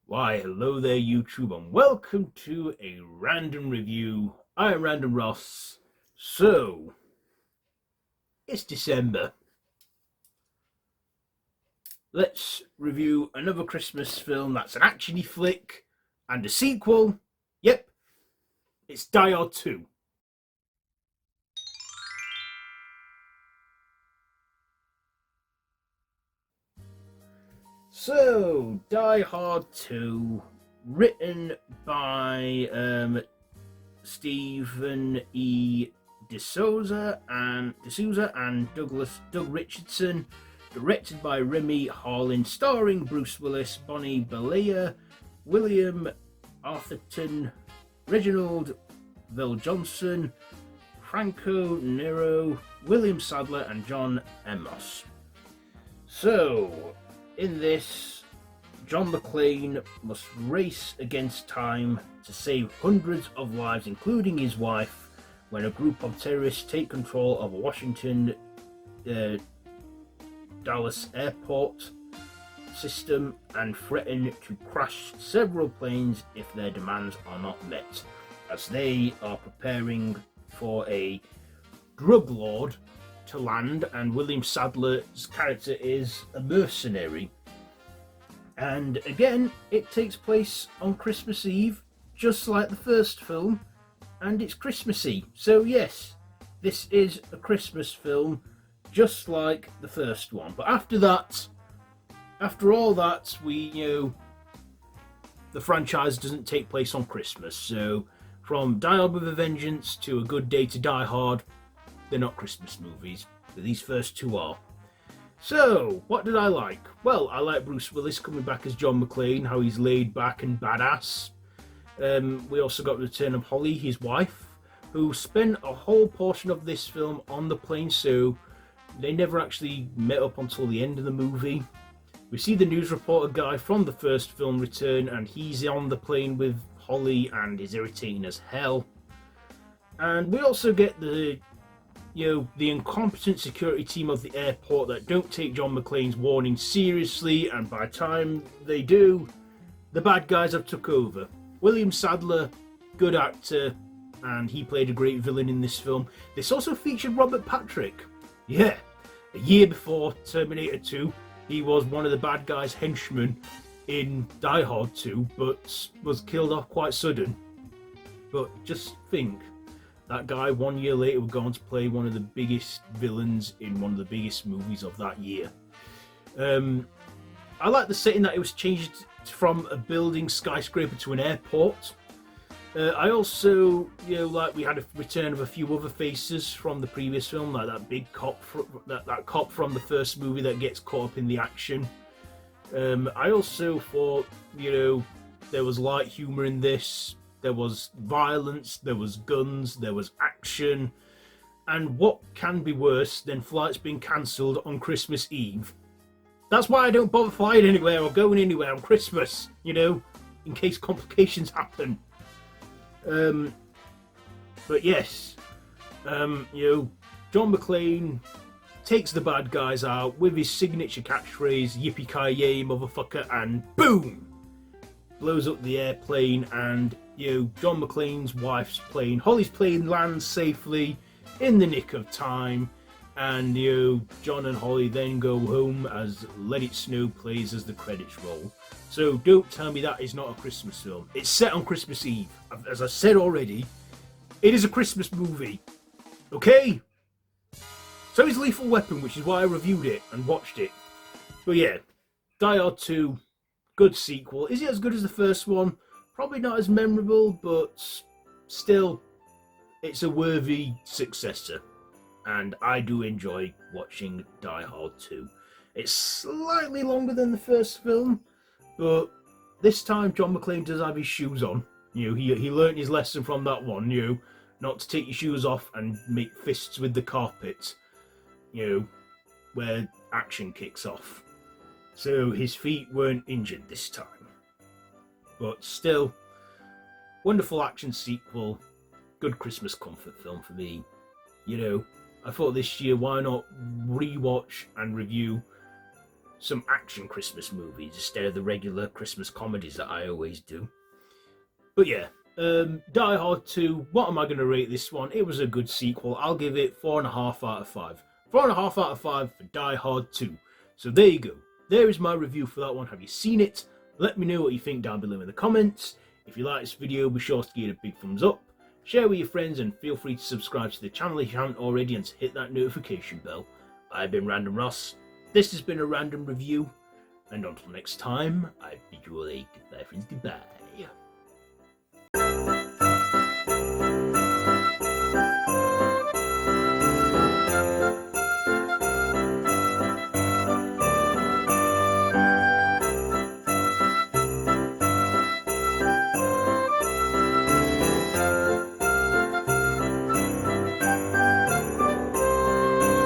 Why, hello there, YouTube, and welcome to a random review. I am Random Ross. So, it's December. Let's review another Christmas film that's an actiony flick and a sequel. Yep, it's Die Hard 2. So, Die Hard 2, written by Stephen E. D'Souza and Doug Richardson, directed by Remy Harlin, starring Bruce Willis, Bonnie Bedelia, William Arthurton, Reginald VelJohnson, Franco Nero, William Sadler, and John Amos. So, in this, John McClane must race against time to save hundreds of lives, including his wife, when a group of terrorists take control of Washington Dallas airport system and threaten to crash several planes if their demands are not met, as they are preparing for a drug lord to land, and William Sadler's character is a mercenary. And again, it takes place on Christmas Eve, just like the first film, and it's Christmassy. So yes, this is a Christmas film, just like the first one. But after all that, the franchise doesn't take place on Christmas. So from Die Hard with a Vengeance to A Good Day to Die Hard, they're not Christmas movies, but these first two are. So, what did I like? Well, I like Bruce Willis coming back as John McClane, how he's laid back and badass. We also got the return of Holly, his wife, who spent a whole portion of this film on the plane, so they never actually met up until the end of the movie. We see the news reporter guy from the first film return, and he's on the plane with Holly and is irritating as hell. And we also get the incompetent security team of the airport that don't take John McClane's warning seriously, and by the time they do, the bad guys have took over. William Sadler, good actor, and he played a great villain in this film. This also featured Robert Patrick. Yeah, a year before Terminator 2, he was one of the bad guys' henchmen in Die Hard 2, but was killed off quite sudden. But just think, that guy 1 year later would go on to play one of the biggest villains in one of the biggest movies of that year. I like the setting that it was changed from a building skyscraper to an airport. I also, like we had a return of a few other faces from the previous film, like that big cop, that cop from the first movie that gets caught up in the action. I also thought, there was light humour in this. There was violence, there was guns, there was action. And what can be worse than flights being cancelled on Christmas Eve? That's why I don't bother flying anywhere or going anywhere on Christmas, in case complications happen. But yes, John McClane takes the bad guys out with his signature catchphrase, yippee-ki-yay, motherfucker, and boom! Blows up the airplane, and John McClane's wife's plane, Holly's plane, lands safely in the nick of time, and John and Holly then go home as Let It Snow plays as the credits roll. So don't tell me that is not a Christmas film. It's set on Christmas Eve. As I said already, it is a Christmas movie. Okay? So is Lethal Weapon, which is why I reviewed it and watched it. But yeah, Die Hard 2, good sequel. Is it as good as the first one? Probably not as memorable, but still, it's a worthy successor. And I do enjoy watching Die Hard 2. It's slightly longer than the first film, but this time John McClane does have his shoes on. He learnt his lesson from that one, not to take your shoes off and make fists with the carpet, where action kicks off. So his feet weren't injured this time. But still, wonderful action sequel, good Christmas comfort film for me. I thought this year, why not rewatch and review some action Christmas movies instead of the regular Christmas comedies that I always do. But yeah, Die Hard 2, what am I going to rate this one? It was a good sequel. I'll give it 4.5 out of 5. 4.5 out of 5 for Die Hard 2. So there you go. There is my review for that one. Have you seen it? Let me know what you think down below in the comments. If you like this video, be sure to give it a big thumbs up. Share with your friends and feel free to subscribe to the channel if you haven't already and to hit that notification bell. I've been Random Ross. This has been a random review. And until next time, I bid you all a goodbye friends, goodbye.